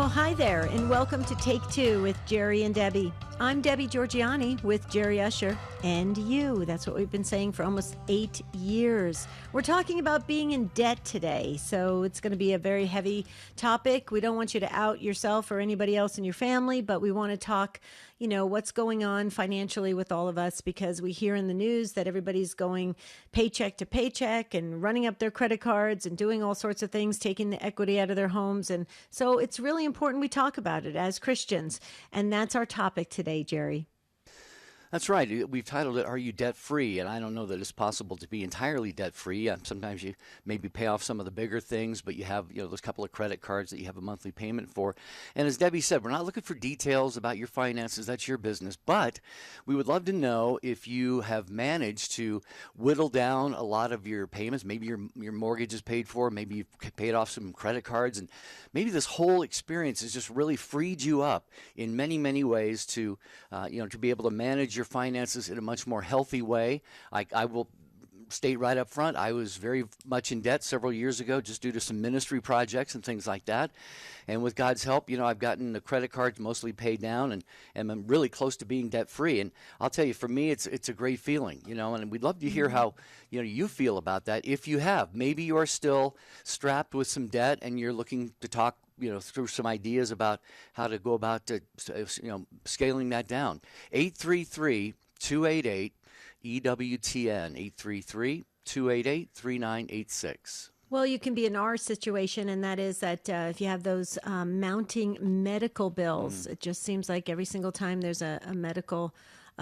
Well, hi there, and welcome to Take Two with Jerry and Debbie. I'm Debbie Georgiani with Jerry Usher and you. That's what we've been saying for almost 8 years. We're talking about being in debt today, so it's going to be a very heavy topic. We don't want you to out yourself or anybody else in your family, but we want to talk, what's going on financially with all of us, because we hear in the news that everybody's going paycheck to paycheck and running up their credit cards and doing all sorts of things, taking the equity out of their homes. And so it's really important we talk about it as Christians. And that's our topic today, Jerry. That's right. We've titled it, Are You Debt Free? And I don't know that it's possible to be entirely debt free. Sometimes you maybe pay off some of the bigger things, but you have those couple of credit cards that you have a monthly payment for. And as Debbie said, we're not looking for details about your finances. That's your business. But we would love to know if you have managed to whittle down a lot of your payments. Maybe your mortgage is paid for. Maybe you've paid off some credit cards. And maybe this whole experience has just really freed you up in many, many ways to be able to manage your finances in a much more healthy way. I will state right up front, I was very much in debt several years ago just due to some ministry projects and things like that. And with God's help, I've gotten the credit cards mostly paid down and I'm really close to being debt free. And I'll tell you, for me, it's a great feeling, and we'd love to hear how, you feel about that. If you have, maybe you're still strapped with some debt and you're looking to talk through some ideas about how to go about scaling that down. 833-288 EWTN 833-288-3986. Well, you can be in our situation, and that is that if you have those mounting medical bills, it just seems like every single time there's a medical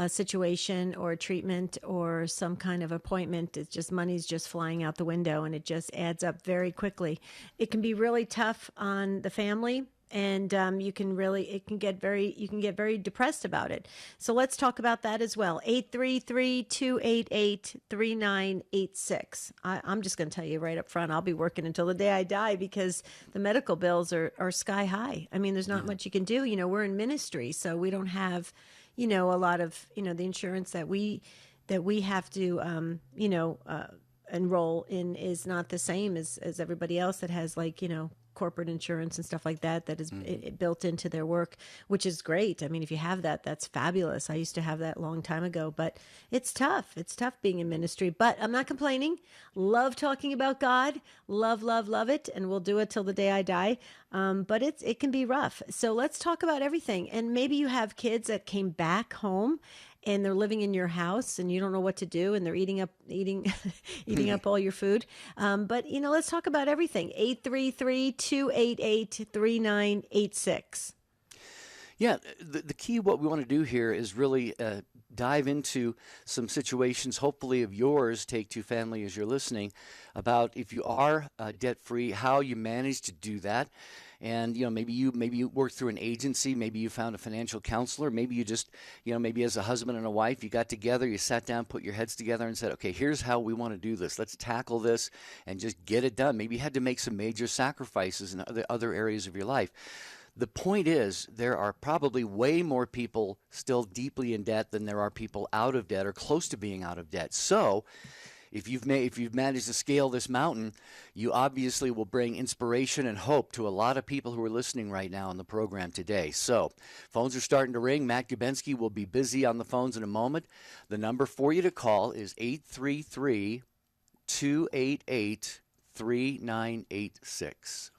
situation or a treatment or some kind of appointment, it's just money's just flying out the window, and it just adds up very quickly. It can be really tough on the family. And you can get very depressed about it. So let's talk about that as well. 833-288-3986. I'm just going to tell you right up front, I'll be working until the day I die because the medical bills are sky high. I mean, there's not much you can do. We're in ministry, so we don't have, a lot of, the insurance that we have to, enroll in is not the same as everybody else that has corporate insurance and stuff like that is built into their work, which is great. I mean, if you have that, that's fabulous. I used to have that a long time ago, but it's tough. It's tough being in ministry, but I'm not complaining. Love talking about God. Love, love, love it. And we'll do it till the day I die. But it can be rough. So let's talk about everything. And maybe you have kids that came back home and they're living in your house and you don't know what to do and they're eating up all your food. But let's talk about everything. 833-288-3986. Yeah, the key, what we want to do here is really dive into some situations, hopefully of yours, Take Two family, as you're listening, about if you are debt-free, how you manage to do that. And, maybe you work through an agency, maybe you found a financial counselor, maybe you just, maybe as a husband and a wife, you got together, you sat down, put your heads together and said, okay, here's how we want to do this. Let's tackle this and just get it done. Maybe you had to make some major sacrifices in other areas of your life. The point is, there are probably way more people still deeply in debt than there are people out of debt or close to being out of debt. So if you've managed to scale this mountain, you obviously will bring inspiration and hope to a lot of people who are listening right now on the program today. So phones are starting to ring. Matt Gubensky will be busy on the phones in a moment. The number for you to call is 833-288-3986.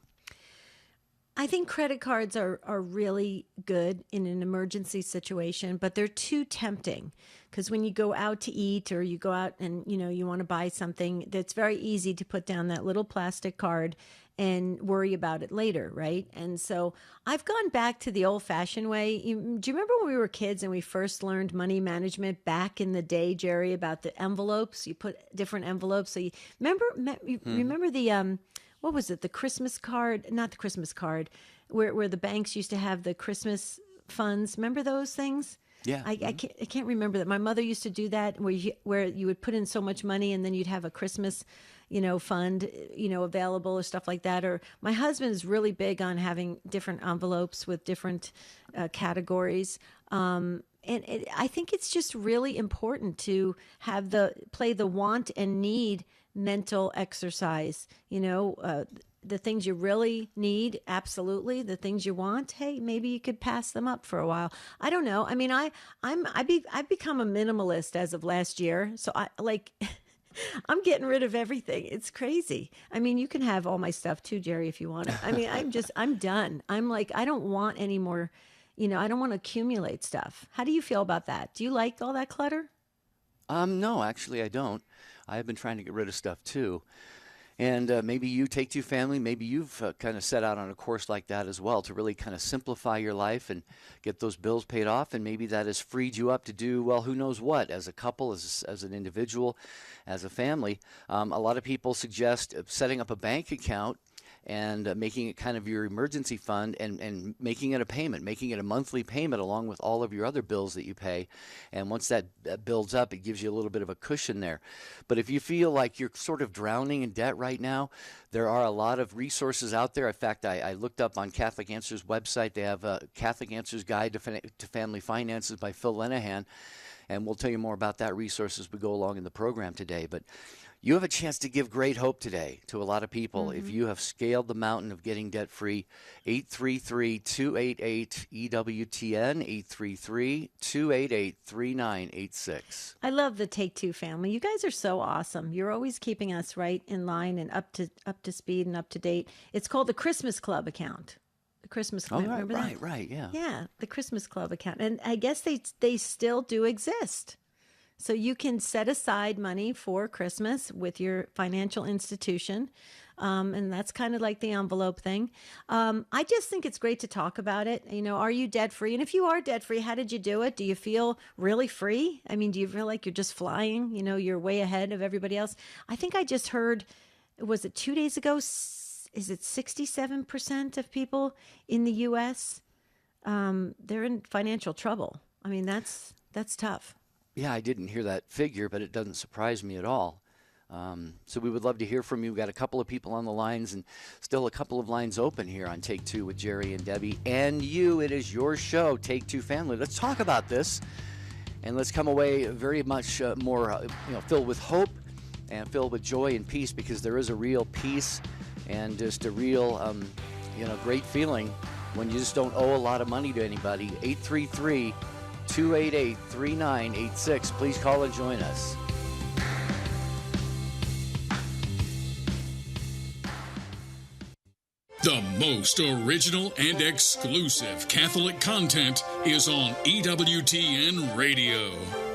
I think credit cards are really good in an emergency situation, but they're too tempting because when you go out to eat or you go out and, you want to buy something, that's very easy to put down that little plastic card and worry about it later, right? And so I've gone back to the old-fashioned way. Do you remember when we were kids and we first learned money management back in the day, Jerry, about the envelopes? You put different envelopes. So you remember the what was it? The Christmas card, not the Christmas card, where the banks used to have the Christmas funds. Remember those things? Yeah. I can't remember that. My mother used to do that where you would put in so much money and then you'd have a Christmas, fund, available or stuff like that. Or my husband is really big on having different envelopes with different categories. And I think it's just really important to play the want and need mental exercise. the things you really need, absolutely. The things you want, hey, maybe you could pass them up for a while. I don't know. I mean, I've become a minimalist as of last year. So I like I'm getting rid of everything. It's crazy. I mean, you can have all my stuff too, Jerry, if you want it. I mean, I'm done. I'm like, I don't want any more, I don't want to accumulate stuff. How do you feel about that? Do you like all that clutter? No, actually, I don't. I have been trying to get rid of stuff too. And maybe you, Take Two family, maybe you've kind of set out on a course like that as well to really kind of simplify your life and get those bills paid off. And maybe that has freed you up to do, well, who knows what, as a couple, as an individual, as a family. A lot of people suggest setting up a bank account and making it kind of your emergency fund and making it a payment, making it a monthly payment along with all of your other bills that you pay. And once that builds up, it gives you a little bit of a cushion there. But if you feel like you're sort of drowning in debt right now, there are a lot of resources out there. In fact, I looked up on Catholic Answers website. They have a Catholic Answers Guide to Family Finances by Phil Lenahan. And we'll tell you more about that resource as we go along in the program today. But you have a chance to give great hope today to a lot of people. If you have scaled the mountain of getting debt-free, 833-288-EWTN, 833-288-3986. I love the Take Two family. You guys are so awesome. You're always keeping us right in line and up to speed and up to date. It's called the Christmas Club account. The Christmas Club. Oh, Remember that? right, yeah. Yeah, the Christmas Club account. And I guess they still do exist. So you can set aside money for Christmas with your financial institution. And that's kind of like the envelope thing. I just think it's great to talk about it. Are you debt free? And if you are debt free, how did you do it? Do you feel really free? I mean, do you feel like you're just flying? You're way ahead of everybody else. I think I just heard, was it 2 days ago? Is it 67% of people in the U.S. They're in financial trouble? I mean, that's tough. Yeah, I didn't hear that figure, but it doesn't surprise me at all. So we would love to hear from you. We've got a couple of people on the lines and still a couple of lines open here on Take Two with Jerry and Debbie. And you, it is your show, Take Two Family. Let's talk about this, and let's come away very much more filled with hope and filled with joy and peace, because there is a real peace and just a real great feeling when you just don't owe a lot of money to anybody. 833-288-3986. Please call and join us. The most original and exclusive Catholic content is on EWTN Radio.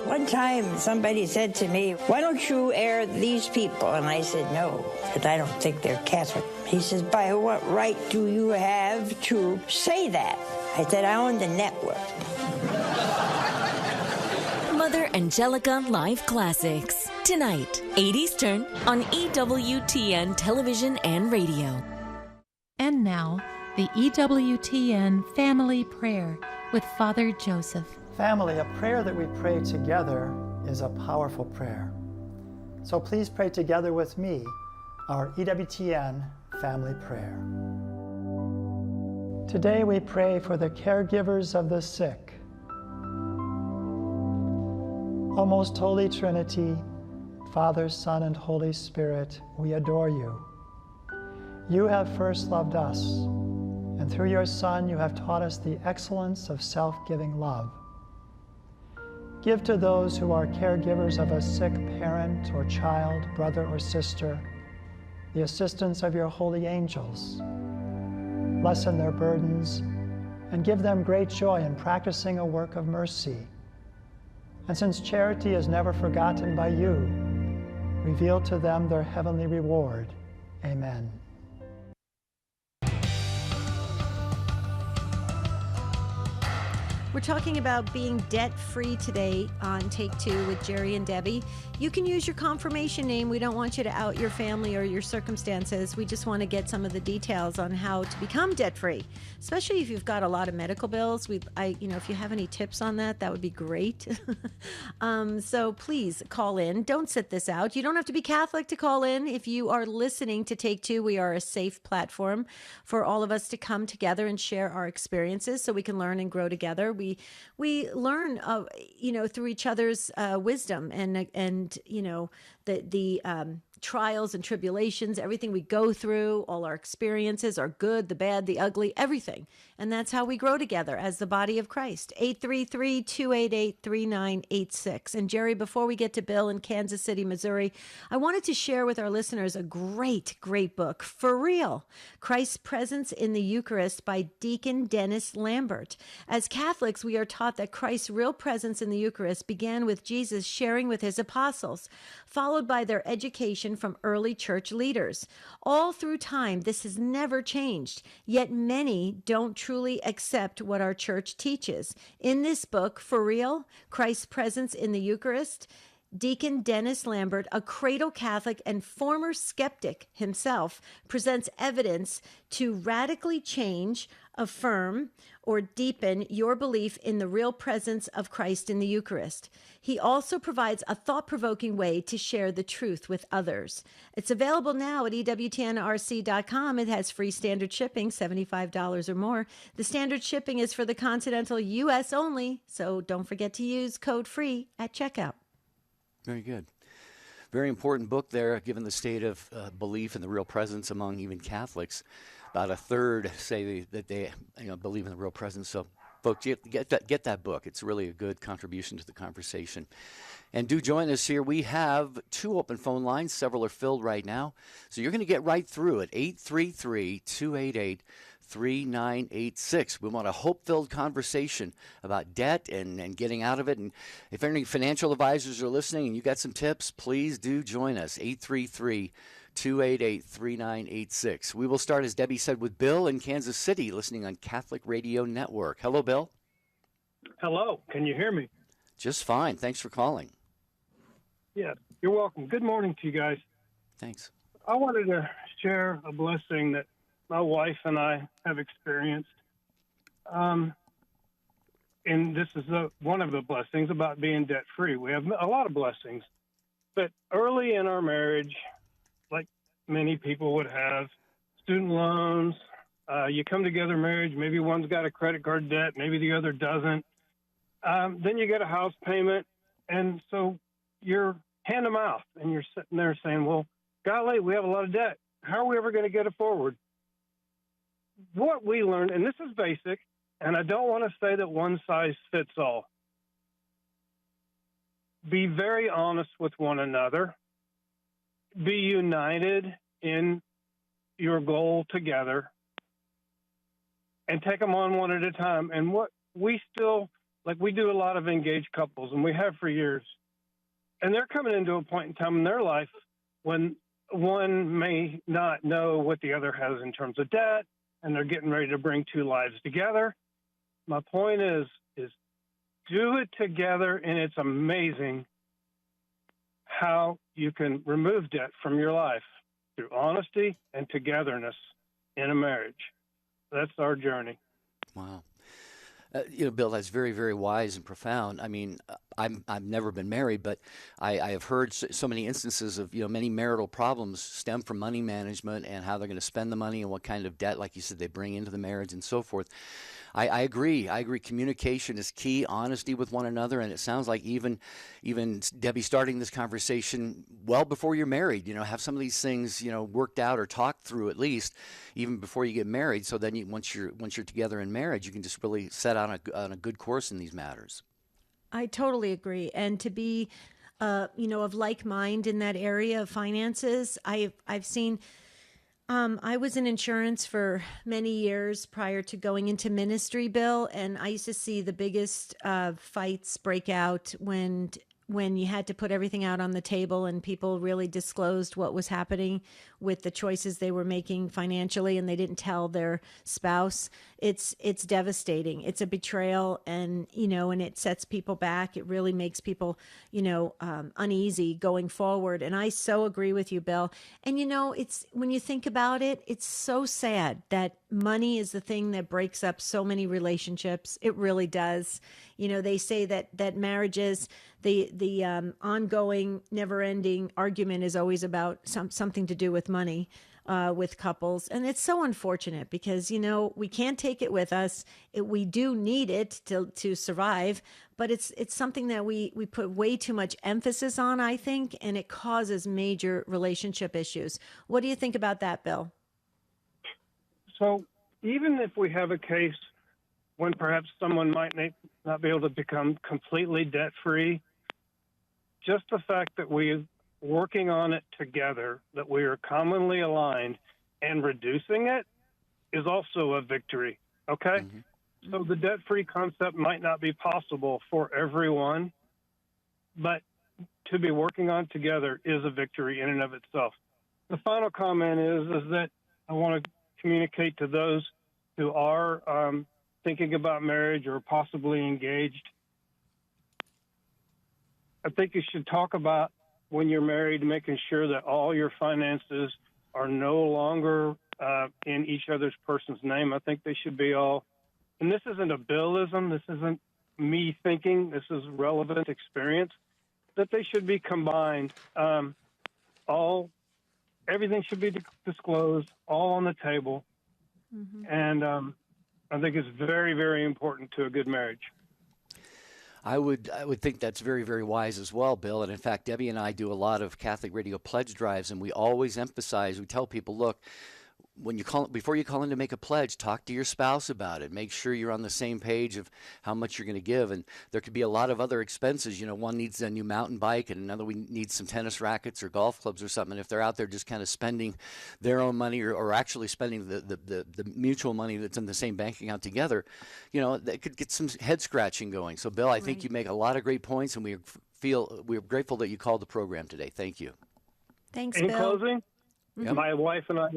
One time somebody said to me, "Why don't you air these people?" And I said, "No, because I don't think they're Catholic." He says, "By what right do you have to say that?" I said, "I own the network." Mother Angelica Live Classics. Tonight, 8 Eastern on EWTN Television and Radio. And now, the EWTN Family Prayer with Father Joseph. Family, a prayer that we pray together is a powerful prayer. So please pray together with me our EWTN Family Prayer. Today we pray for the caregivers of the sick. O most Holy Trinity, Father, Son, and Holy Spirit, we adore you. You have first loved us, and through your Son you have taught us the excellence of self-giving love. Give to those who are caregivers of a sick parent or child, brother or sister, the assistance of your holy angels. Lessen their burdens and give them great joy in practicing a work of mercy. And since charity is never forgotten by you, reveal to them their heavenly reward. Amen. We're talking about being debt-free today on Take Two with Jerry and Debbie. You can use your confirmation name. We don't want you to out your family or your circumstances. We just want to get some of the details on how to become debt-free, especially if you've got a lot of medical bills. If you have any tips on that, that would be great. So please call in. Don't sit this out. You don't have to be Catholic to call in. If you are listening to Take Two, we are a safe platform for all of us to come together and share our experiences so we can learn and grow together. We learn, through each other's wisdom and the trials and tribulations, everything we go through, all our experiences are good, the bad, the ugly, everything. And that's how we grow together as the body of Christ. 833-288-3986. And Jerry, before we get to Bill in Kansas City, Missouri, I wanted to share with our listeners a great book, For Real, Christ's Presence in the Eucharist by Deacon Dennis Lambert. As Catholics, we are taught that Christ's real presence in the Eucharist began with Jesus sharing with his apostles, followed by their education from early church leaders. All through time, this has never changed, yet many don't truly accept what our church teaches. In this book, For Real, Christ's Presence in the Eucharist, Deacon Dennis Lambert, a cradle Catholic and former skeptic himself, presents evidence to radically change, affirm, or deepen your belief in the real presence of Christ in the Eucharist. He also provides a thought-provoking way to share the truth with others. It's available now at EWTNRC.com. It has free standard shipping, $75 or more. The standard shipping is for the continental U.S. only, so don't forget to use code FREE at checkout. Very good. Very important book there, given the state of belief in the real presence among even Catholics. About a third say that they believe in the real presence. So, folks, get that book. It's really a good contribution to the conversation. And do join us here. We have 2 open phone lines. Several are filled right now. So you're going to get right through it. 833-288-3986. We want a hope-filled conversation about debt and getting out of it. And if any financial advisors are listening and you got some tips, please do join us. 833-288-3986. We will start, as Debbie said, with Bill in Kansas City, listening on Catholic Radio Network. Hello, Bill. Hello. Can you hear me? Just fine. Thanks for calling. Yeah, you're welcome. Good morning to you guys. Thanks. I wanted to share a blessing that my wife and I have experienced. And this is one of the blessings about being debt-free. We have a lot of blessings. But early in our marriage, like many people would have, student loans, you come together marriage, maybe one's got a credit card debt, maybe the other doesn't. Then you get a house payment, and so you're hand to mouth, and you're sitting there saying, well, golly, we have a lot of debt. How are we ever going to get it forward? What we learned, and this is basic, and I don't want to say that one size fits all. Be very honest with one another. Be united in your goal together, and take them on one at a time. And what we still, like, we do a lot of engaged couples, and we have for years. And they're coming into a point in time in their life when one may not know what the other has in terms of debt, and they're getting ready to bring 2 lives together. My point is do it together, and it's amazing how you can remove debt from your life through honesty and togetherness in a marriage. That's our journey. Wow. Bill, that's very, very wise and profound. I mean, I've never been married, but I have heard so many instances of, many marital problems stem from money management and how they're going to spend the money and what kind of debt, like you said, they bring into the marriage and so forth. I agree. Communication is key, honesty with one another, and it sounds like even Debbie starting this conversation well before you're married. Have some of these things worked out or talked through at least even before you get married. So then once you're together in marriage, you can just really set on a good course in these matters. I totally agree, and to be, of like mind in that area of finances, I've seen. I was in insurance for many years prior to going into ministry, Bill, and I used to see the biggest fights break out when you had to put everything out on the table and people really disclosed what was happening with the choices they were making financially, and they didn't tell their spouse. It's devastating. It's a betrayal, and it sets people back. It really makes people, uneasy going forward. And I so agree with you, Bill. And it's, when you think about it, it's so sad that money is the thing that breaks up so many relationships. It really does. They say that marriages, the ongoing, never-ending argument is always about something to do with money. with couples. And it's so unfortunate because, you know, we can't take it with us. We do need it to survive, but it's something that we put way too much emphasis on, I think, and it causes major relationship issues. What do you think about that, Bill? So even if we have a case when perhaps someone might not be able to become completely debt-free, just the fact that we're working on it together, that we are commonly aligned and reducing it is also a victory, okay? Mm-hmm. So the debt-free concept might not be possible for everyone, but to be working on together is a victory in and of itself. The final comment is that I want to communicate to those who are thinking about marriage or possibly engaged. I think you should talk about when you're married, making sure that all your finances are no longer in each other's person's name. I think they should be all, and this isn't a Billism, this isn't me thinking, this is relevant experience, that they should be combined. Everything should be disclosed, all on the table. Mm-hmm. And I think it's very, very important to a good marriage. I would think that's very, very wise as well, Bill. And in fact, Debbie and I do a lot of Catholic Radio pledge drives, and we always emphasize, we tell people, look, before you call in to make a pledge, talk to your spouse about it. Make sure you're on the same page of how much you're going to give. And there could be a lot of other expenses. You know, one needs a new mountain bike, and another needs some tennis rackets or golf clubs or something. And if they're out there just kind of spending their own money or actually spending the mutual money that's in the same bank account together, you know, they could get some head scratching going. So, Bill, I think you make a lot of great points, and we're grateful that you called the program today. Thank you. Thanks, Bill. In closing, my wife and I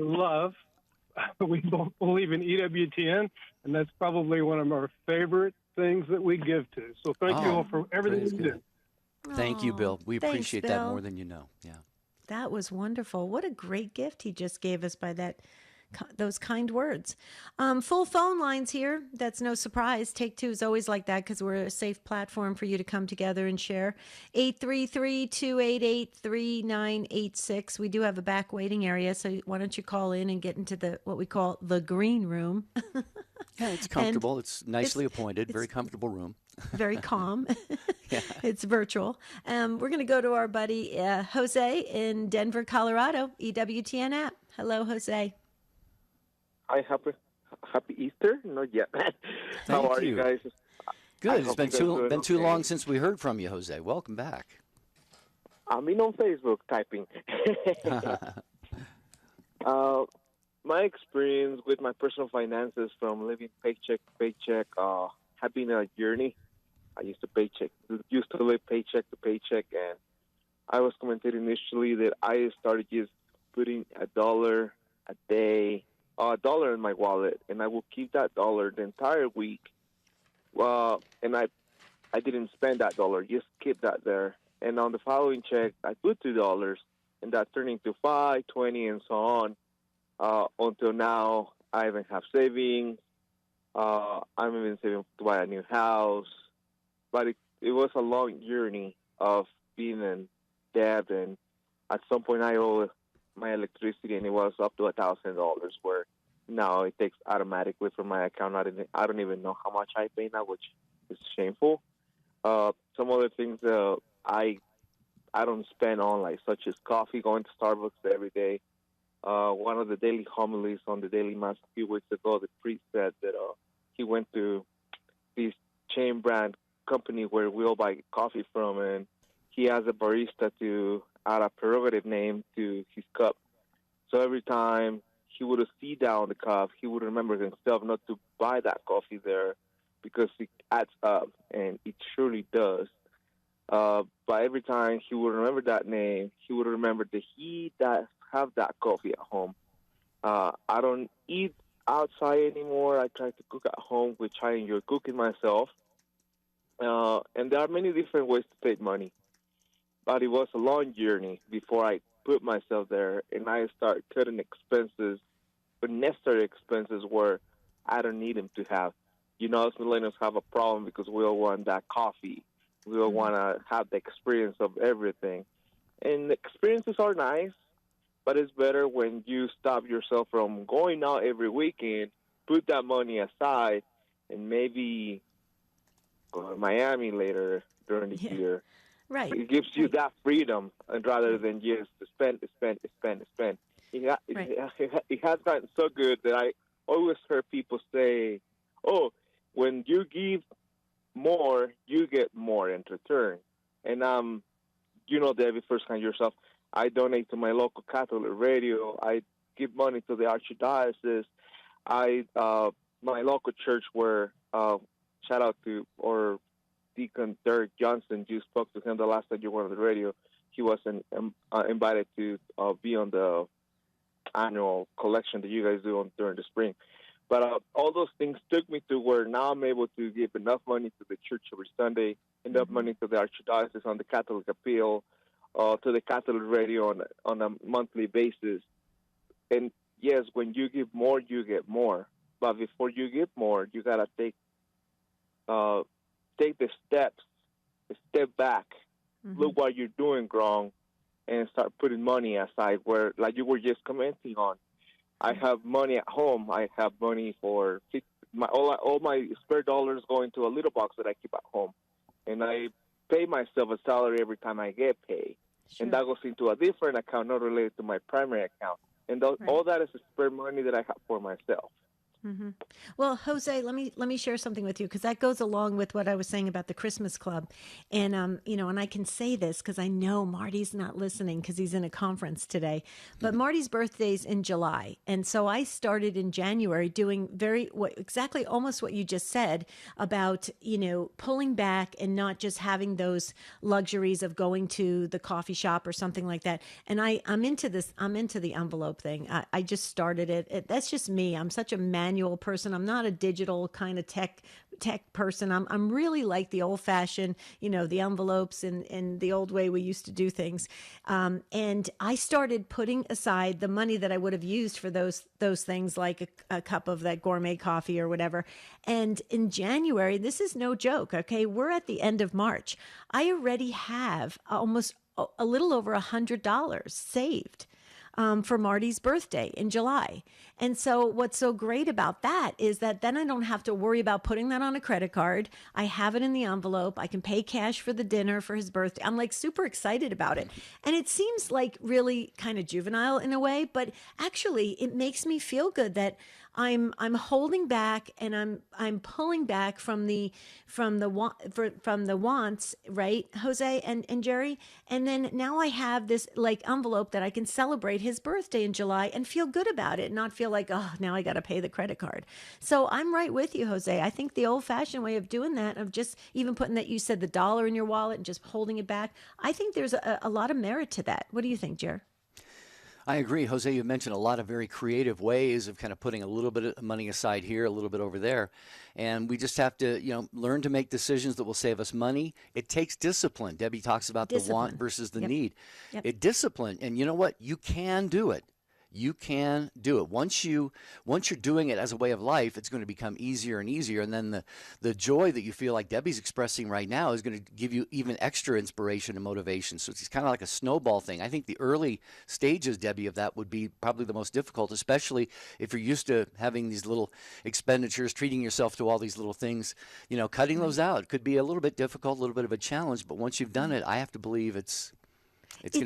we both believe in EWTN, and that's probably one of our favorite things that we give to. So thank you all for everything you do. Thank you, Bill. We appreciate Bill. that more than you know. Yeah. That was wonderful. What a great gift he just gave us by those kind words. Full phone lines here. That's no surprise. Take Two is always like that because we're a safe platform for you to come together and share. 833-288-3986. We do have a back waiting area, so why don't you call in and get into what we call the green room. Yeah, it's comfortable. It's nicely appointed. Very comfortable room. Very calm. Yeah. It's virtual. We're going to go to our buddy Jose in Denver, Colorado. EWTN app. Hello, Jose. Hi, happy Easter. Not yet. How are you guys? Good. It's been too long since we heard from you, Jose. Welcome back. I'm on Facebook typing. My experience with my personal finances from living paycheck to paycheck have been a journey. I used to live paycheck to paycheck, and I was commenting initially that I started just putting $1 a day. $1 in my wallet, and I will keep that $1 the entire week. And I didn't spend that $1, just keep that there. And on the following check, I put $2, and that turned into $5, $20, and so on. Until now, I even have savings. I'm even saving to buy a new house. But it was a long journey of being in debt, and at some point I owe my electricity, and it was up to $1,000, where now it takes automatically from my account. I don't even know how much I pay now, which is shameful. Some other things I don't spend on, like such as coffee, going to Starbucks every day. One of the daily homilies on the Daily Mass a few weeks ago, the priest said that he went to this chain brand company where we all buy coffee from, and he has a barista to add a prerogative name to his cup. So every time he would see down the cup, he would remember himself not to buy that coffee there because it adds up, and it surely does. But every time he would remember that name, he would remember that he does have that coffee at home. I don't eat outside anymore. I try to cook at home, which I enjoy cooking myself. And there are many different ways to save money. But it was a long journey before I put myself there, and I start cutting expenses, unnecessary expenses where I don't need them to have. You know, us millennials have a problem because we all want that coffee. We all want to have the experience of everything. And the experiences are nice, but it's better when you stop yourself from going out every weekend, put that money aside, and maybe go to Miami later during the Yeah. year. Right. It gives you Right. that freedom, and rather than just spend. Right. It has gotten so good that I always heard people say, "Oh, when you give more, you get more in return." And you know, David, firsthand yourself, I donate to my local Catholic radio. I give money to the archdiocese. I my local church where shout out to or Deacon Derek Johnson. You spoke to him the last time you were on the radio. He was invited to be on the annual collection that you guys do during the spring. But all those things took me to where now I'm able to give enough money to the church every Sunday, enough money to the archdiocese on the Catholic appeal, to the Catholic radio on a monthly basis. And yes, when you give more, you get more. But before you give more, you gotta take the steps, step back, look what you're doing wrong, and start putting money aside. Where, like you were just commenting on, I have money at home. I have money for all my spare dollars go into a little box that I keep at home, and I pay myself a salary every time I get paid, and that goes into a different account, not related to my primary account. And all that is spare money that I have for myself. Well, Jose, let me share something with you because that goes along with what I was saying about the Christmas Club, and you know, and I can say this because I know Marty's not listening because he's in a conference today. But Marty's birthday's in July, and so I started in January doing exactly almost what you just said about pulling back and not just having those luxuries of going to the coffee shop or something like that. And I'm into this. I'm into the envelope thing. I just started it. That's just me. I'm such a manual person. I'm not a digital kind of tech person. I'm really like the old fashioned, the envelopes and the old way we used to do things. And I started putting aside the money that I would have used for those things, like a cup of that gourmet coffee or whatever. And in January, this is no joke. Okay. We're at the end of March. I already have almost a little over $100 saved for Marty's birthday in July. And so what's so great about that is that then I don't have to worry about putting that on a credit card. I have it in the envelope. I can pay cash for the dinner for his birthday. I'm like super excited about it. And it seems like really kind of juvenile in a way, but actually it makes me feel good that I'm holding back and I'm pulling back from the wants, right, Jose and Jerry, and then now I have this like envelope that I can celebrate his birthday in July and feel good about it, and not feel like, oh, now I got to pay the credit card. So I'm right with you, Jose. I think the old-fashioned way of doing that, of just even putting that, you said, the dollar in your wallet and just holding it back, I think there's a lot of merit to that. What do you think, Jer? I agree. Jose, you mentioned a lot of very creative ways of kind of putting a little bit of money aside here, a little bit over there. And we just have to, learn to make decisions that will save us money. It takes discipline. Debbie talks about the want versus the need. It discipline. And you know what? You can do it. You can do it. Once you're doing it as a way of life, it's going to become easier and easier. And then the joy that you feel like Debbie's expressing right now is going to give you even extra inspiration and motivation. So it's kind of like a snowball thing. I think the early stages, Debbie, of that would be probably the most difficult, especially if you're used to having these little expenditures, treating yourself to all these little things. Cutting those out could be a little bit difficult, a little bit of a challenge. But once you've done it, I have to believe it's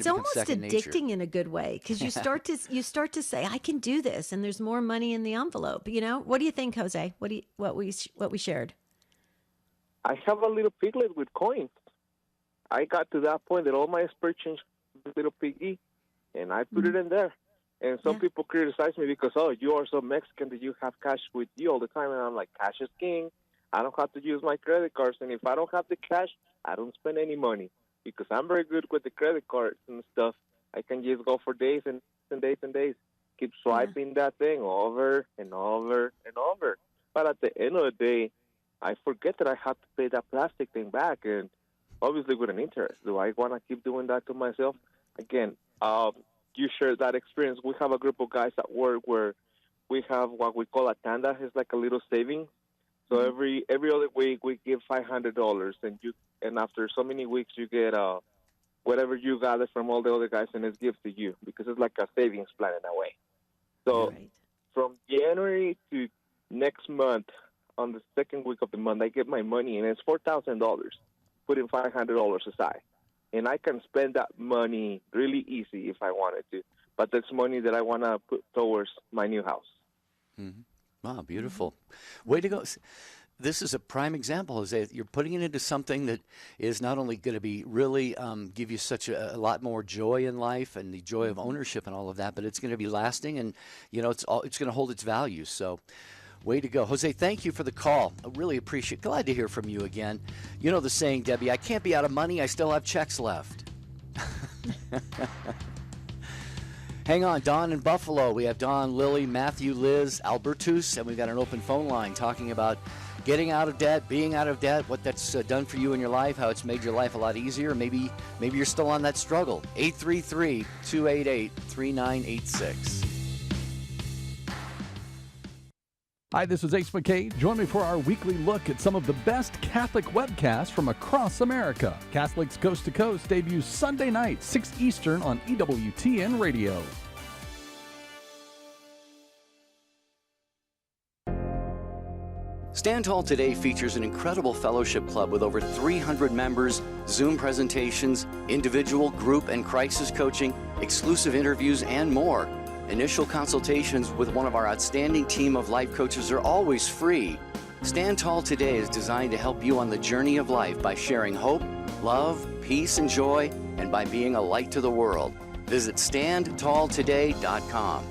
almost addicting nature in a good way, because you start to say, I can do this, and there's more money in the envelope. What do you think, Jose? What we shared? I have a little piglet with coins. I got to that point that all my spare change was a little piggy, and I put it in there. And some people criticize me because, oh, you are so Mexican that you have cash with you all the time. And I'm like, cash is king. I don't have to use my credit cards. And if I don't have the cash, I don't spend any money. Because I'm very good with the credit cards and stuff. I can just go for days and days and days. Keep swiping that thing over and over and over. But at the end of the day, I forget that I have to pay that plastic thing back, and obviously with an interest. Do I want to keep doing that to myself? Again, you share that experience. We have a group of guys at work where we have what we call a tanda. It's like a little saving. So every other week we give $500, and after so many weeks you get whatever you gather from all the other guys, and it's gives to you because it's like a savings plan in a way. So Right. from January to next month, on the second week of the month, I get my money, and it's $4,000, putting $500 aside. And I can spend that money really easy if I wanted to. But that's money that I want to put towards my new house. Mm-hmm. Wow, beautiful. Way to go. This is a prime example, Jose. You're putting it into something that is not only going to be really give you such a lot more joy in life and the joy of ownership and all of that, but it's going to be lasting, and it's going to hold its value. So, way to go, Jose. Thank you for the call. I really appreciate it. Glad to hear from you again. You know the saying, Debbie, I can't be out of money. I still have checks left. Hang on, Don in Buffalo. We have Don, Lily, Matthew, Liz, Albertus, and we've got an open phone line talking about getting out of debt, being out of debt, what that's done for you in your life, how it's made your life a lot easier. Maybe you're still on that struggle. 833-288-3986. Hi, this is Ace McKay. Join me for our weekly look at some of the best Catholic webcasts from across America. Catholics Coast to Coast debuts Sunday night, 6 Eastern on EWTN Radio. Stand Tall Today features an incredible fellowship club with over 300 members, Zoom presentations, individual, group, and crisis coaching, exclusive interviews, and more. Initial consultations with one of our outstanding team of life coaches are always free. Stand Tall Today is designed to help you on the journey of life by sharing hope, love, peace, and joy, and by being a light to the world. Visit StandTallToday.com.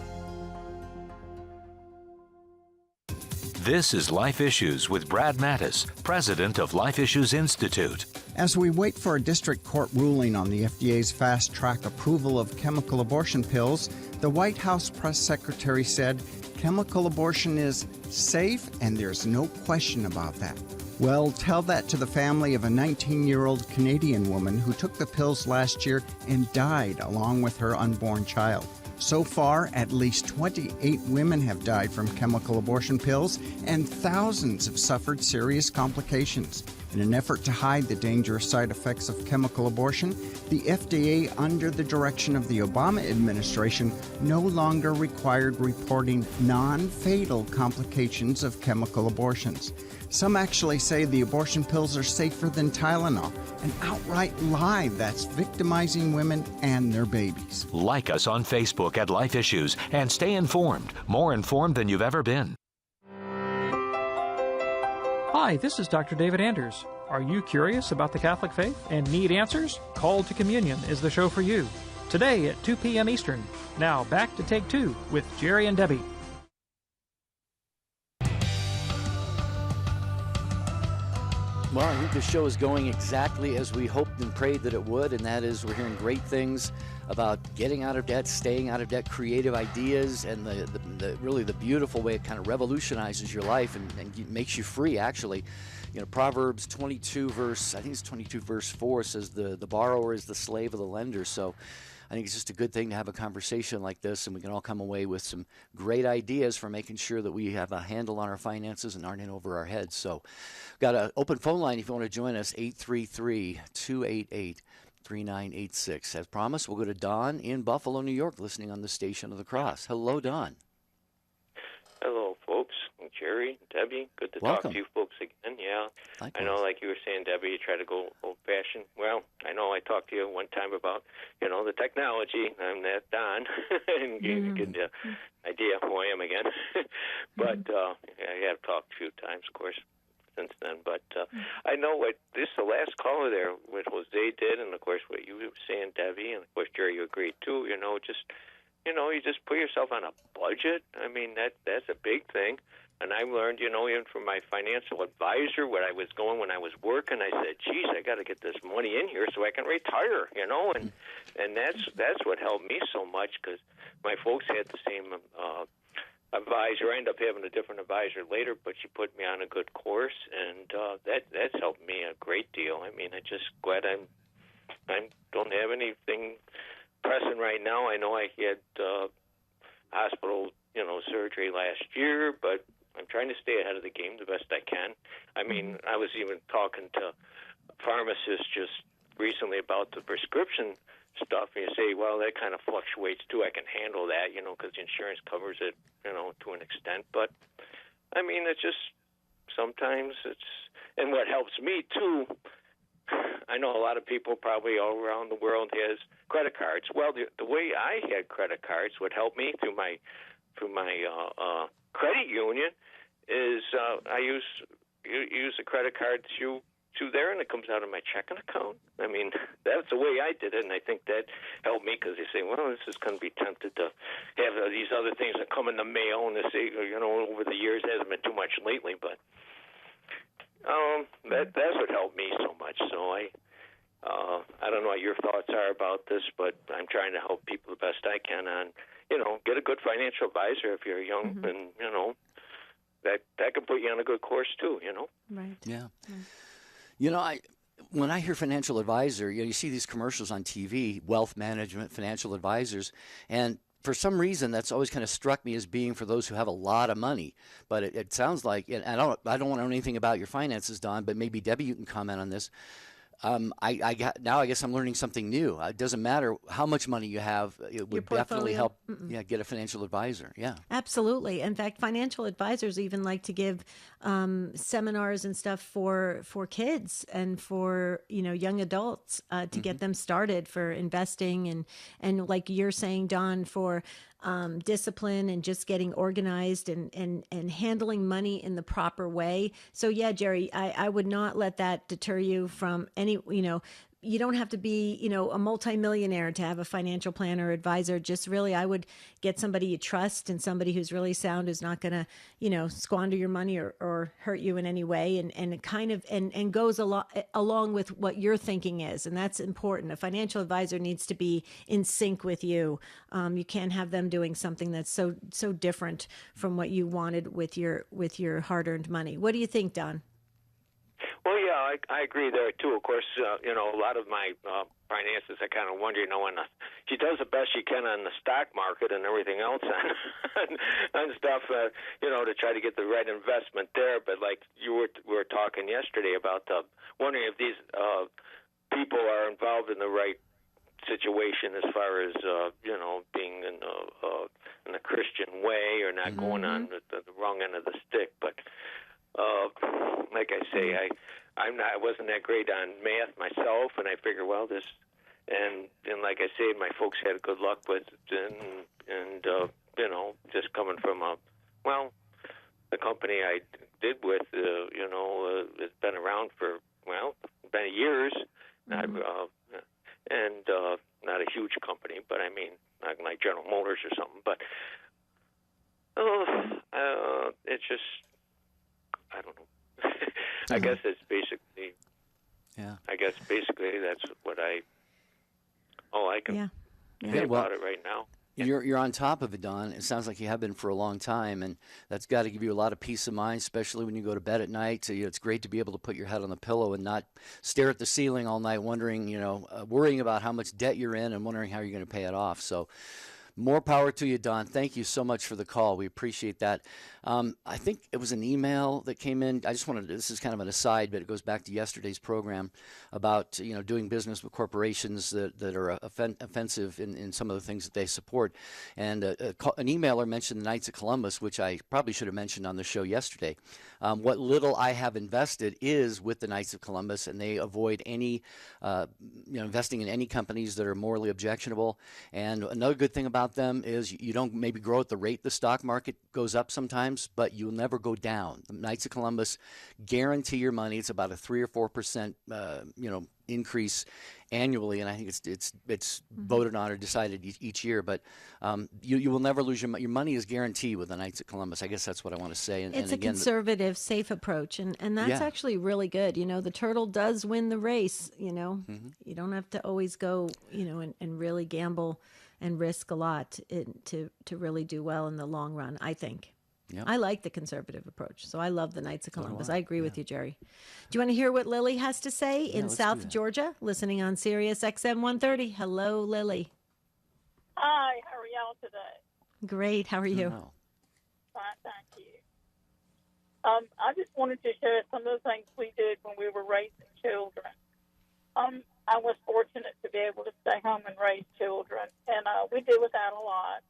This is Life Issues with Brad Mattis, president of Life Issues Institute. As we wait for a district court ruling on the FDA's fast-track approval of chemical abortion pills, the White House press secretary said chemical abortion is safe and there's no question about that. Well, tell that to the family of a 19-year-old Canadian woman who took the pills last year and died along with her unborn child. So far, at least 28 women have died from chemical abortion pills, and thousands have suffered serious complications. In an effort to hide the dangerous side effects of chemical abortion, the FDA, under the direction of the Obama administration, no longer required reporting non-fatal complications of chemical abortions. Some actually say the abortion pills are safer than Tylenol, an outright lie that's victimizing women and their babies. Like us on Facebook at Life Issues and stay informed, more informed than you've ever been. Hi, this is Dr. David Anders. Are you curious about the Catholic faith and need answers? Call to Communion is the show for you. Today at 2 p.m. Eastern. Now back to Take 2 with Jerry and Debbie. Well, I think the show is going exactly as we hoped and prayed that it would, and that is we're hearing great things about getting out of debt, staying out of debt, creative ideas, and the really the beautiful way it kind of revolutionizes your life and makes you free, actually. Proverbs 22 verse 4 says the borrower is the slave of the lender. So I think it's just a good thing to have a conversation like this, and we can all come away with some great ideas for making sure that we have a handle on our finances and aren't in over our heads. So got an open phone line if you want to join us, 833-288-3986. As promised, we'll go to Don in Buffalo, New York, listening on the Station of the Cross. Hello, Don. Hello, folks. Jerry, Debbie, good to Welcome. talk to you folks again. Yeah, Likewise. I know, like you were saying, Debbie, you try to go old-fashioned. Well, I know I talked to you one time about, the technology. I'm that Don, and you get the idea who I am again. But I have talked a few times, of course, since then. But I know what the last caller there, what Jose did, and of course what you were saying, Debbie, and of course Jerry, you agreed too. You just put yourself on a budget. I mean, that's a big thing. And I learned, even from my financial advisor, where I was going when I was working, I said, geez, I got to get this money in here so I can retire, and that's what helped me so much, because my folks had the same advisor. I ended up having a different advisor later, but she put me on a good course, and that's helped me a great deal. I mean, I'm just glad I don't have anything pressing right now. I know I had hospital, surgery last year, but I'm trying to stay ahead of the game the best I can. I mean, I was even talking to pharmacists just recently about the prescription stuff, and you say, well, that kind of fluctuates too. I can handle that, because insurance covers it, to an extent. But I mean, it's just sometimes and what helps me too. I know a lot of people probably all around the world has credit cards. Well, the way I had credit cards would help me through my credit union is I use a credit card through there, and it comes out of my checking account. I mean, that's the way I did it, and I think that helped me because they say, well, this is going to be tempted to have these other things that come in the mail, and they say, over the years, it hasn't been too much lately, but that's what helped me so much. So I don't know what your thoughts are about this, but I'm trying to help people the best I can on, get a good financial advisor if you're young, and, that can put you on a good course too, Right. Yeah. When I hear financial advisor, you see these commercials on TV, wealth management, financial advisors, and for some reason that's always kind of struck me as being for those who have a lot of money. But it sounds like, and I don't want to know anything about your finances, Don, but maybe Debbie, you can comment on this. I guess I'm learning something new. It doesn't matter how much money you have; it would definitely help. Yeah, get a financial advisor. Yeah, absolutely. In fact, financial advisors even like to give seminars and stuff for kids and for young adults to get them started for investing and like you're saying, Don, for discipline and just getting organized and handling money in the proper way. So yeah, Jerry, I would not let that deter you from any, you don't have to be, a multimillionaire to have a financial planner or advisor. Just really, I would get somebody you trust and somebody who's really sound, who's not going to, squander your money or hurt you in any way. And it kind of, and goes along with what your thinking is. And that's important. A financial advisor needs to be in sync with you. You can't have them doing something that's so different from what you wanted with your hard-earned money. What do you think, Don? Well, yeah, I agree there too. Of course, a lot of my finances, I kind of wonder, when she does the best she can on the stock market and everything else on stuff, to try to get the right investment there. But like we were talking yesterday about wondering if these people are involved in the right situation as far as being in the Christian way or not going on the wrong end of the stick, but. Like I say, I wasn't that great on math myself, and I figured, well, this, and like I say, my folks had good luck with it, and just coming from the company I did with, it's been around for been years, and not a huge company, but I mean, not like General Motors or something, but it's just. I don't know. I guess it's basically. Yeah. I guess basically that's what I can say about it right now. You're on top of it, Don. It sounds like you have been for a long time, and that's got to give you a lot of peace of mind, especially when you go to bed at night. So, it's great to be able to put your head on the pillow and not stare at the ceiling all night, wondering, worrying about how much debt you're in and wondering how you're going to pay it off. So. More power to you, Don. Thank you so much for the call. We appreciate that. I think it was an email that came in. I just wanted to, this is kind of an aside, but it goes back to yesterday's program about, doing business with corporations that are offensive in some of the things that they support. And an emailer mentioned the Knights of Columbus, which I probably should have mentioned on the show yesterday. What little I have invested is with the Knights of Columbus, and they avoid any, investing in any companies that are morally objectionable. And another good thing about them is you don't maybe grow at the rate the stock market goes up sometimes, but you'll never go down. The Knights of Columbus guarantee your money. It's about a 3 or 4% increase annually, and I think it's voted on or decided each year. But you will never lose your money is guaranteed with the Knights of Columbus. I guess that's what I want to say. It's a conservative, safe approach, and that's actually really good. The turtle does win the race. You don't have to always go, and really gamble and risk a lot to really do well in the long run, I think. Yep. I like the conservative approach, so I love the Knights of Columbus. I agree with you, Jerry. Do you want to hear what Lily has to say in South Georgia, listening on Sirius XM 130? Hello, Lily. Hi, how are y'all today? Great, how are you? Fine, thank you. I just wanted to share some of the things we did when we were raising children. I was fortunate to be able to stay home and raise children, and we did without a lot.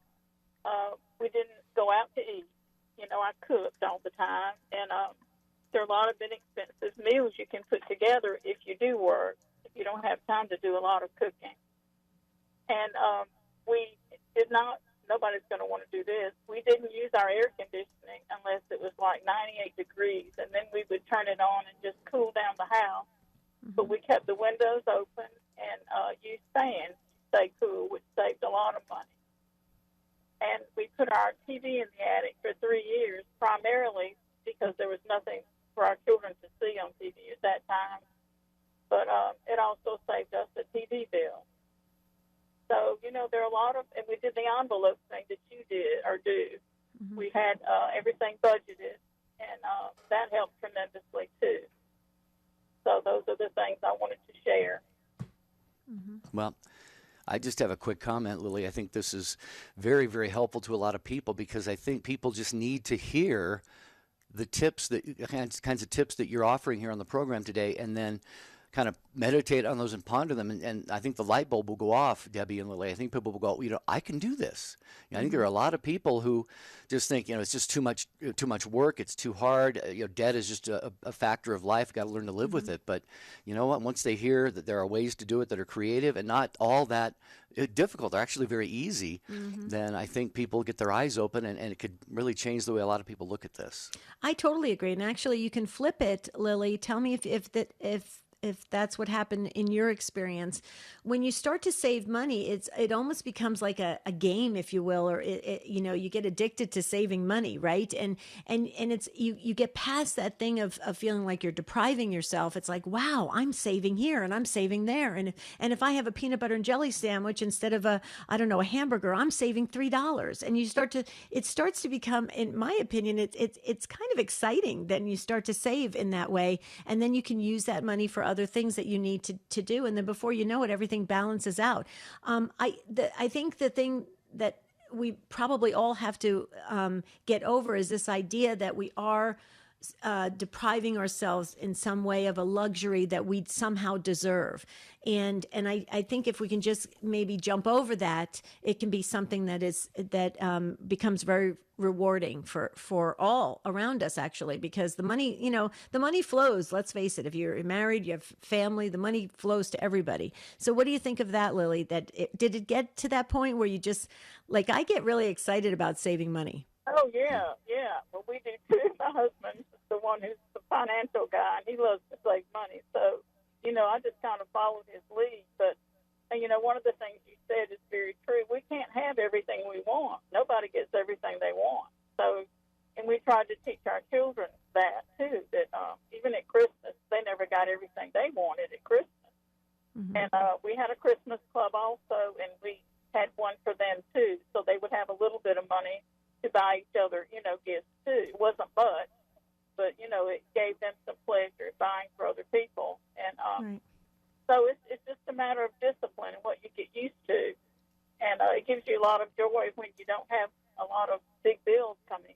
We didn't go out to eat. You know, I cooked all the time, and there are a lot of inexpensive meals you can put together if you do work, if you don't have time to do a lot of cooking. And we did not, nobody's going to want to do this, we didn't use our air conditioning unless it was like 98 degrees, and then we would turn it on and just cool down the house. But we kept the windows open and used fans to stay cool, which saved a lot of money. And we put our TV in the attic for 3 years, primarily because there was nothing for our children to see on TV at that time. But it also saved us a TV bill. So, you know, there are a lot of, and we did the envelope thing that you did or do. We had everything budgeted, and that helped tremendously too. So those are the things I wanted to share. Well, I just have a quick comment, Lily. I think this is very, very helpful to a lot of people because I think people just need to hear the tips kinds of tips that you're offering here on the program today, and then kind of meditate on those and ponder them. And I think the light bulb will go off, Debbie and Lily. I think people will go, you know, I can do this. I think there are a lot of people who just think, you know, it's just too much work. It's too hard. You know, debt is just a factor of life. Got to learn to live with it. But you know what? Once they hear that there are ways to do it that are creative and not all that difficult, they're actually very easy, then I think people get their eyes open, and it could really change the way a lot of people look at this. I totally agree. And actually, you can flip it, Lily. Tell me if that's what happened in your experience. When you start to save money, it almost becomes like a game, if you will, or you know, you get addicted to saving money, right? And it's you get past that thing of feeling like you're depriving yourself. It's like, wow, I'm saving here and I'm saving there, and if I have a peanut butter and jelly sandwich instead of a hamburger, I'm saving $3. And it starts to become, in my opinion, it's kind of exciting. Then you start to save in that way, and then you can use that money for other things that you need to do, and then before you know it, everything balances out. I think the thing that we probably all have to get over is this idea that we are depriving ourselves in some way of a luxury that we somehow deserve. And I think if we can just maybe jump over that, it can be something that becomes very rewarding for all around us, actually, because the money flows. Let's face it. If you're married, you have family, the money flows to everybody. So what do you think of that, Lily? Did it get to that point where you just, like, I get really excited about saving money? Oh, yeah. Well, we do too. My husband is the one who's the financial guy, and he loves to save money. So, you know, I just kind of followed his lead. But, you know, one of the things you said is very true. We can't have everything we want. Nobody gets everything they want. So, and we tried to teach our children that, too, that even at Christmas, they never got everything they wanted at Christmas. And we had a Christmas club also, and we had one for them, too. So they would have a little bit of money to buy each other, you know, gifts too. It wasn't much, but, you know, it gave them some pleasure buying for other people. And so it's just a matter of discipline and what you get used to. And it gives you a lot of joy when you don't have a lot of big bills coming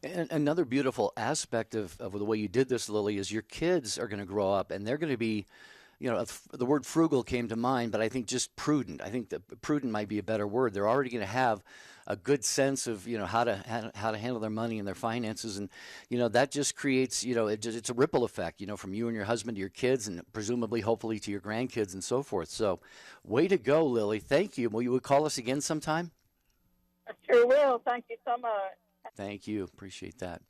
in. And another beautiful aspect of the way you did this, Lily, is your kids are going to grow up and they're going to be, you know, the word frugal came to mind, but I think just prudent. I think that prudent might be a better word. They're already going to have a good sense of, you know, how to handle their money and their finances, and you know that just creates, you know, it's a ripple effect, you know, from you and your husband to your kids, and presumably, hopefully, to your grandkids and so forth. So, way to go, Lily. Thank you. Will you call us again sometime? I sure will. Thank you so much. Thank you. Appreciate that.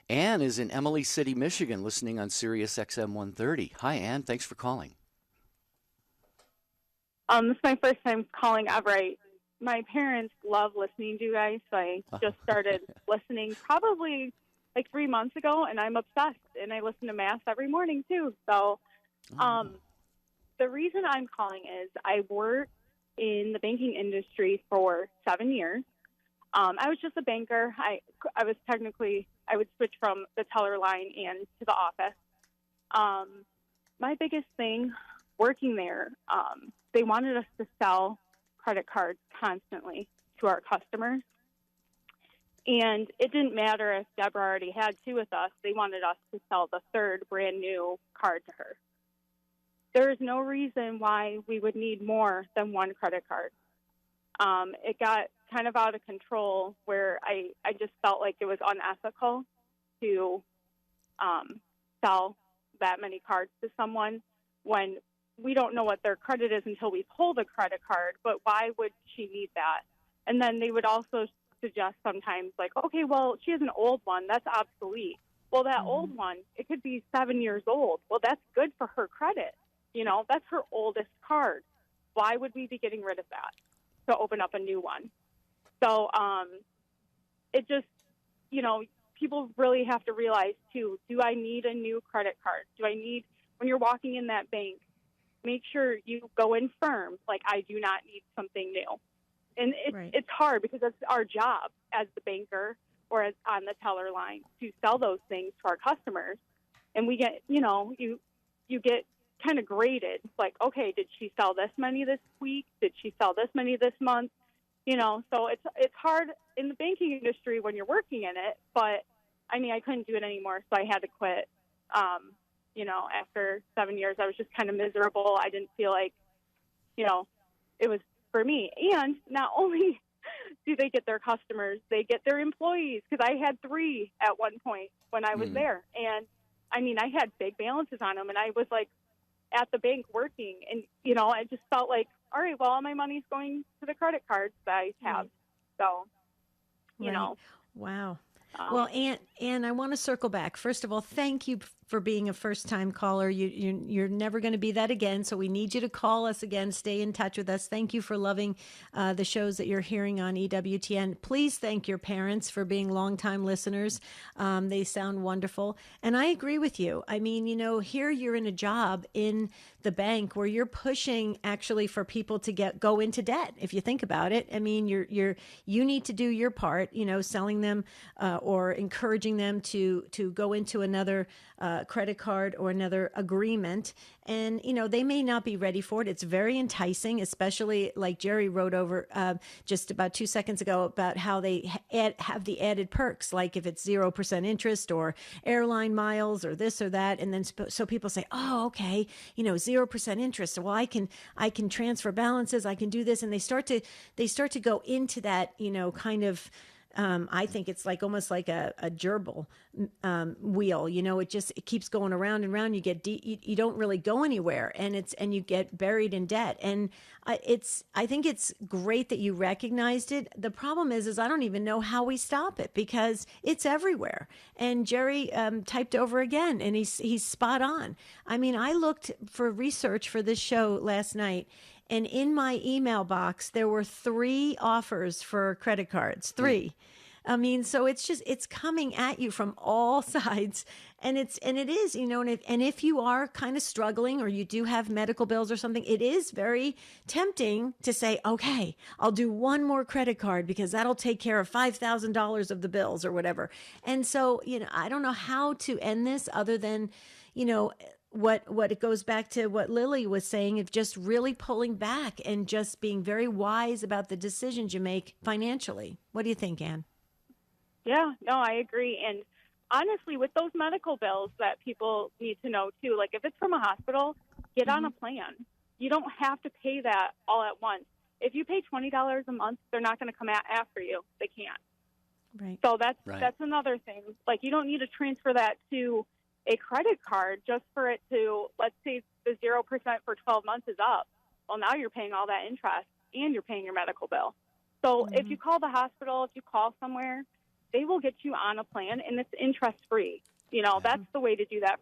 Ann is in Emily City, Michigan, listening on Sirius XM 130. Hi, Ann. Thanks for calling. This is my first time calling ever. My parents love listening to you guys, so I just started listening probably like 3 months ago, and I'm obsessed. And I listen to Mass every morning, too. So the reason I'm calling is I worked in the banking industry for 7 years. I was just a banker. I would switch from the teller line and to the office. My biggest thing working there, they wanted us to sell credit cards constantly to our customers. And it didn't matter if Deborah already had two with us. They wanted us to sell the third brand new card to her. there is no reason why we would need more than one credit card. It got kind of out of control where I just felt like it was unethical to sell that many cards to someone when we don't know what their credit is until we pull the credit card. But why would she need that? And then they would also suggest sometimes like, okay, well, she has an old one. That's obsolete. Well, that old one, it could be 7 years old. Well, that's good for her credit. You know, that's her oldest card. Why would we be getting rid of that to open up a new one? So it just, you know, people really have to realize, too, do I need a new credit card? Do I need, when you're walking in that bank, make sure you go in firm, like I do not need something new. And it's hard because it's our job as the banker or as on the teller line to sell those things to our customers. And we get, you know, you get kind of graded, like, okay, did she sell this many this week? Did she sell this many this month? You know, so it's hard in the banking industry when you're working in it. But, I mean, I couldn't do it anymore, so I had to quit. You know, after 7 years, I was just kind of miserable. I didn't feel like, you know, it was for me. And not only do they get their customers, they get their employees, because I had 3 at one point when I was there. And, I mean, I had big balances on them, and I was, like, at the bank working. And, you know, I just felt like, all right, well, all my money's going to the credit cards that I have. So, you know. Wow. Well, Ann, I want to circle back. First of all, thank you for being a first-time caller. You're never going to be that again, so we need you to call us again. Stay in touch with us. Thank you for loving the shows that you're hearing on EWTN. Please thank your parents for being longtime listeners. They sound wonderful. And I agree with you. I mean, you know, here you're in a job in the bank where you're pushing actually for people to go into debt. If you think about it, I mean, you need to do your part, you know, selling them or encouraging them to go into another credit card or another agreement. And, you know, they may not be ready for it. It's very enticing, especially like Jerry wrote over just about 2 seconds ago about how they have the added perks, like if it's 0% interest or airline miles or this or that. And then so people say, oh, okay, you know, 0% interest. Well, I can transfer balances. I can do this. And they start to go into that, you know, kind of, I think it's like almost like a gerbil wheel. You know, it keeps going around and around. You get you don't really go anywhere, and you get buried in debt. And I think it's great that you recognized it. The problem is I don't even know how we stop it because it's everywhere. And Jerry typed over again, and he's spot on. I mean, I looked for research for this show last night. And in my email box, there were 3 offers for credit cards. 3. I mean, so it's coming at you from all sides, and it is, you know, and if you are kind of struggling or you do have medical bills or something, it is very tempting to say, okay, I'll do one more credit card because that'll take care of $5,000 of the bills or whatever. And so, you know, I don't know how to end this other than, you know, what it goes back to what Lily was saying of just really pulling back and just being very wise about the decisions you make financially. What do you think, Ann? Yeah, no, I agree. And honestly, with those medical bills that people need to know too, like if it's from a hospital, get on a plan. You don't have to pay that all at once. If you pay $20 a month, they're not going to come after you. They can't. Right. So that's another thing. Like you don't need to transfer that to a credit card just for it to, let's say the 0% for 12 months is up. Well, now you're paying all that interest and you're paying your medical bill. So if you call the hospital, if you call somewhere, they will get you on a plan and it's interest free. You know, that's the way to do that.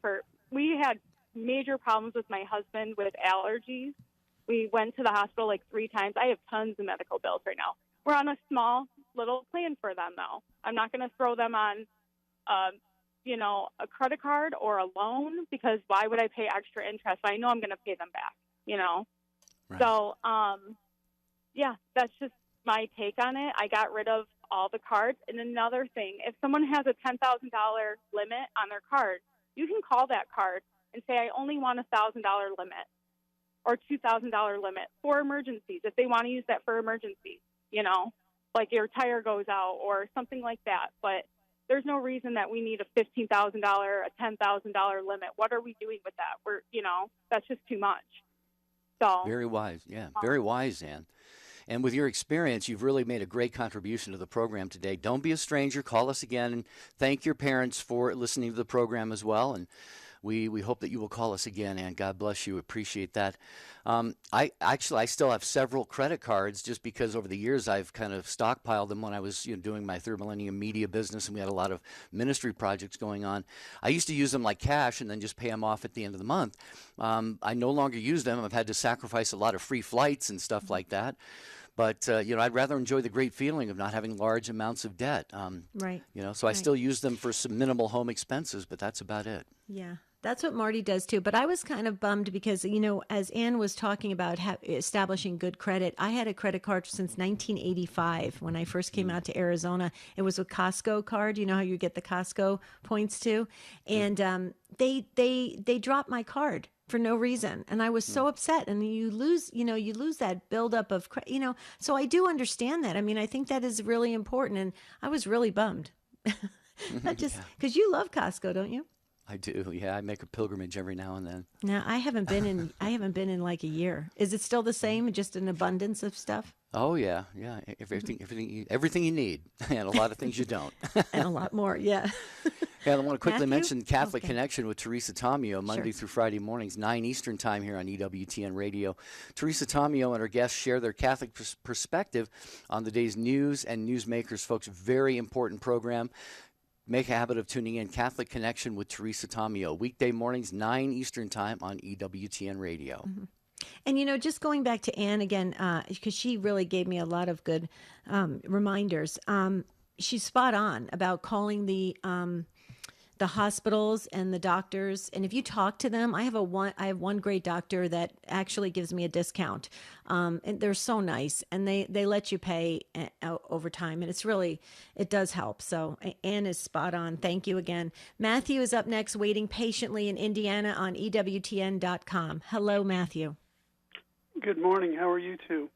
We had major problems with my husband with allergies. We went to the hospital like 3 times. I have tons of medical bills right now. We're on a small little plan for them though. I'm not going to throw them on, you know, a credit card or a loan because why would I pay extra interest? I know I'm going to pay them back, you know? Right. So, yeah, that's just my take on it. I got rid of all the cards. And another thing, if someone has a $10,000 limit on their card, you can call that card and say, I only want a $1,000 limit or $2,000 limit for emergencies if they want to use that for emergencies, you know, like your tire goes out or something like that. But there's no reason that we need a $15,000, a $10,000 limit. What are we doing with that? That's just too much. So Very wise. Yeah, very wise, Ann. And with your experience, you've really made a great contribution to the program today. Don't be a stranger. Call us again and thank your parents for listening to the program as well. And we hope that you will call us again, and God bless you. Appreciate that. I still have several credit cards just because over the years I've kind of stockpiled them when I was doing my Third Millennium Media business, and we had a lot of ministry projects going on. I used to use them like cash and then just pay them off at the end of the month. I no longer use them. I've had to sacrifice a lot of free flights and stuff like that. But, I'd rather enjoy the great feeling of not having large amounts of debt. Right. So I still use them for some minimal home expenses, but that's about it. Yeah. That's what Marty does too. But I was kind of bummed because, as Ann was talking about establishing good credit, I had a credit card since 1985 when I first came out to Arizona. It was a Costco card. You know how you get the Costco points too? And they dropped my card for no reason. And I was so upset. And you lose that buildup of, so I do understand that. I mean, I think that is really important. And I was really bummed. Because you love Costco, don't you? I do. Yeah, I make a pilgrimage every now and then. Now, I haven't been in like a year. Is it still the same? Just an abundance of stuff? Oh yeah. Everything you need, and a lot of things you don't. And a lot more, yeah. Yeah, I want to quickly Matthew? mention Catholic Okay. Connection with Teresa Tomeo, Monday through Friday mornings, 9 Eastern Time here on EWTN Radio. Teresa Tomeo and her guests share their Catholic perspective on the day's news and newsmakers, folks. Very important program. Make a habit of tuning in. Catholic Connection with Teresa Tomeo, weekday mornings, 9 Eastern Time on EWTN Radio. Mm-hmm. And, just going back to Ann again, because she really gave me a lot of good reminders. She's spot on about calling the hospitals and the doctors. And if you talk to them, I have one great doctor that actually gives me a discount. And they're so nice, and they let you pay over time. And it does help. So Ann is spot on. Thank you again. Matthew is up next, waiting patiently in Indiana on EWTN.com. Hello, Matthew. Good morning. How are you two?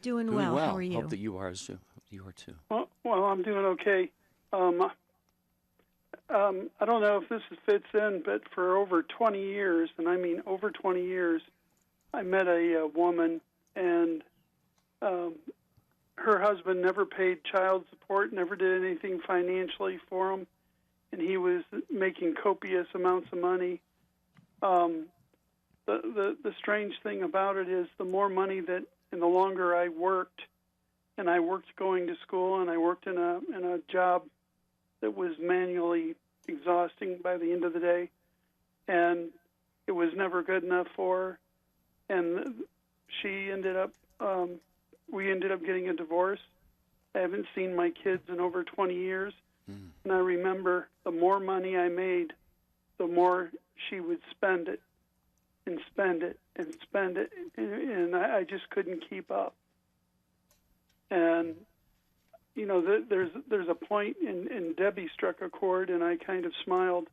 Doing well. How are you? Hope that you are too. Well, I'm doing okay. I don't know if this fits in, but for over 20 years, and I mean over 20 years, I met a woman, and her husband never paid child support, never did anything financially for him, and he was making copious amounts of money. The strange thing about it is the more money that, and the longer I worked, and I worked going to school, and I worked in a job that was manually exhausting by the end of the day, and it was never good enough for her, and we ended up getting a divorce. I haven't seen my kids in over 20 years, and I remember the more money I made, the more she would spend it and spend it and spend it, and I just couldn't keep up. And there's a point, and Debbie struck a chord, and I kind of smiled,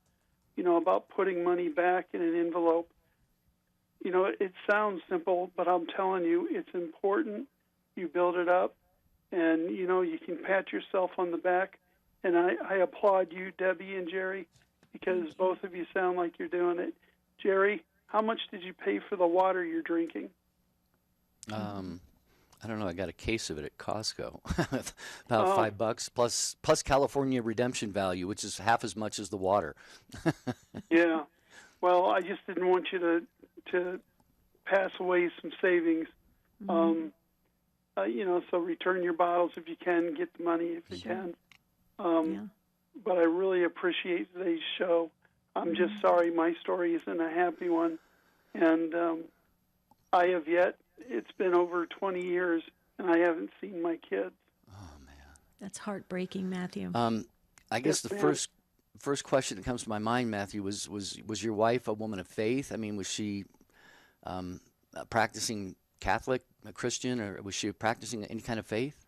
about putting money back in an envelope. It sounds simple, but I'm telling you, it's important. You build it up, and, you can pat yourself on the back. And I applaud you, Debbie and Jerry, because both of you sound like you're doing it. Jerry, how much did you pay for the water you're drinking? I don't know. I got a case of it at Costco, about $5 plus California redemption value, which is half as much as the water. Yeah. Well, I just didn't want you to pass away some savings. Mm-hmm. So return your bottles if you can, get the money if you can. But I really appreciate today's show. I'm just sorry my story isn't a happy one, and I have yet. It's been over 20 years, and I haven't seen my kids. That's heartbreaking, Matthew. I guess the first question that comes to my mind, Matthew, was your wife a woman of faith? I mean, was she practicing Catholic, a Christian, or was she practicing any kind of faith?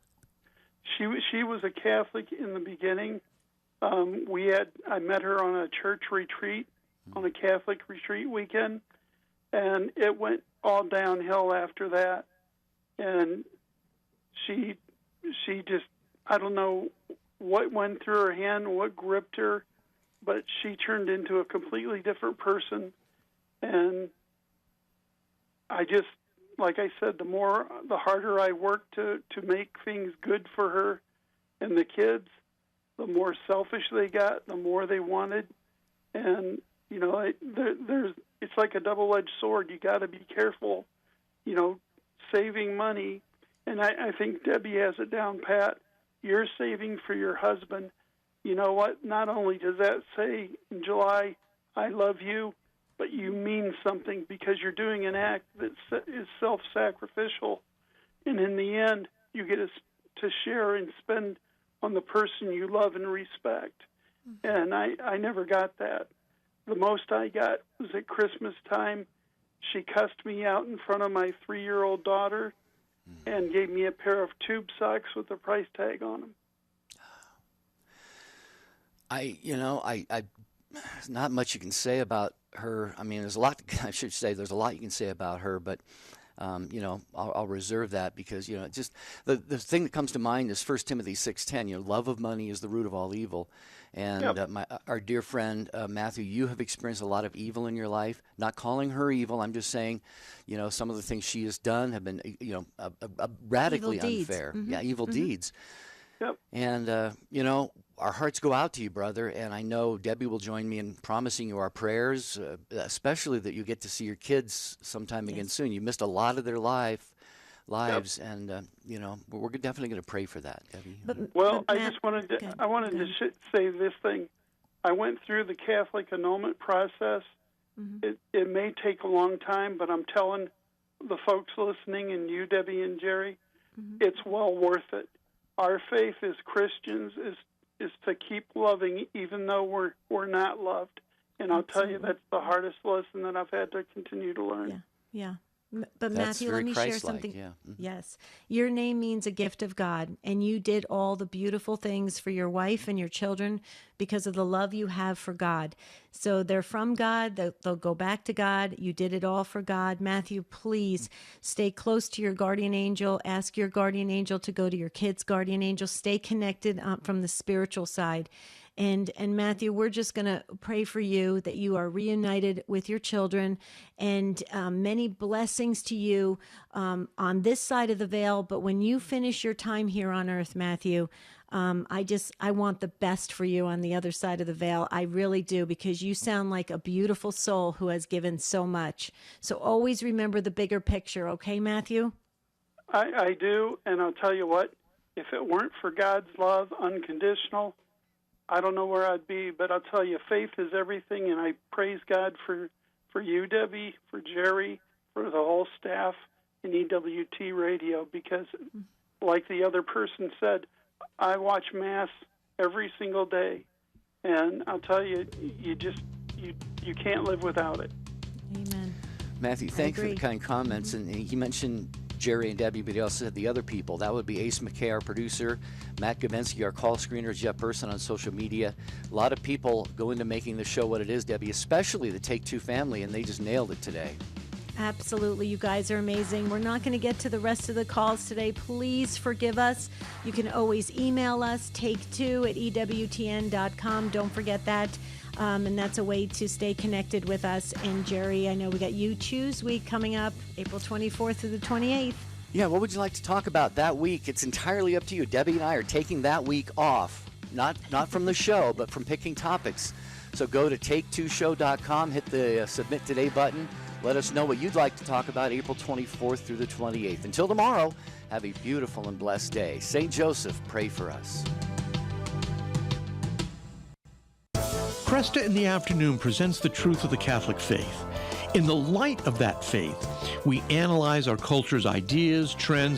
She was a Catholic in the beginning. I met her on a church retreat, on a Catholic retreat weekend, and it went all downhill after that. And she just, I don't know what went through her hand, what gripped her, but she turned into a completely different person. And I just, like I said, the harder I worked to make things good for her and the kids, the more selfish they got, the more they wanted. And, it's like a double-edged sword. You got to be careful, saving money. And I think Debbie has it down pat. You're saving for your husband. You know what? Not only does that say in July, I love you, but you mean something because you're doing an act that is self-sacrificial. And in the end, you get to share and spend on the person you love and respect. And I never got that. The most I got was at Christmas time. She cussed me out in front of my 3-year-old daughter and gave me a pair of tube socks with a price tag on them. There's not much you can say about her. I mean, there's a lot, I should say, there's a lot you can say about her, but, I'll reserve that because, just the thing that comes to mind is 1 Timothy 6:10, love of money is the root of all evil. And our dear friend, Matthew, you have experienced a lot of evil in your life. Not calling her evil. I'm just saying, some of the things she has done have been, radically unfair. Mm-hmm. Yeah, evil deeds. Yep. And, our hearts go out to you, brother. And I know Debbie will join me in promising you our prayers, especially that you get to see your kids sometime again soon. You missed a lot of their lives, and, we're definitely going to pray for that, Debbie. I wanted to say this thing. I went through the Catholic annulment process. Mm-hmm. It may take a long time, but I'm telling the folks listening and you, Debbie and Jerry, it's well worth it. Our faith as Christians is to keep loving even though we're not loved. And I'll tell you, that's the hardest lesson that I've had to continue to learn. Yeah. But Matthew, let me share something. Yeah. Mm-hmm. Yes. Your name means a gift of God, and you did all the beautiful things for your wife and your children because of the love you have for God. So they're from God. They'll go back to God. You did it all for God. Matthew, please stay close to your guardian angel. Ask your guardian angel to go to your kids' guardian angel. Stay connected from the spiritual side. And Matthew, we're just going to pray for you that you are reunited with your children, and many blessings to you on this side of the veil. But when you finish your time here on earth, Matthew, I want the best for you on the other side of the veil. I really do, because you sound like a beautiful soul who has given so much. So always remember the bigger picture. Okay, Matthew? I do. And I'll tell you what, if it weren't for God's love, unconditional, I don't know where I'd be, but I'll tell you, faith is everything, and I praise God for you, Debbie, for Jerry, for the whole staff in EWT Radio, because like the other person said, I watch Mass every single day, and I'll tell you, you can't live without it. Amen. Matthew, thank you for the kind comments, and he mentioned Jerry and Debbie, but he also said the other people. That would be Ace McKay, our producer, Matt Gavensky, our call screener, Jeff Burson on social media. A lot of people go into making the show what it is, Debbie, especially the Take Two family, and they just nailed it today. Absolutely. You guys are amazing. We're not going to get to the rest of the calls today. Please forgive us. You can always email us, take2@EWTN.com. Don't forget that. And that's a way to stay connected with us. And Jerry, I know we got You Choose Week coming up, April 24th through the 28th. Yeah, what would you like to talk about that week? It's entirely up to you. Debbie and I are taking that week off, not from the show, but from picking topics. So go to take2show.com, hit the Submit Today button. Let us know what you'd like to talk about April 24th through the 28th. Until tomorrow, have a beautiful and blessed day. St. Joseph, pray for us. Cresta in the Afternoon presents the truth of the Catholic faith. In the light of that faith, we analyze our culture's ideas, trends,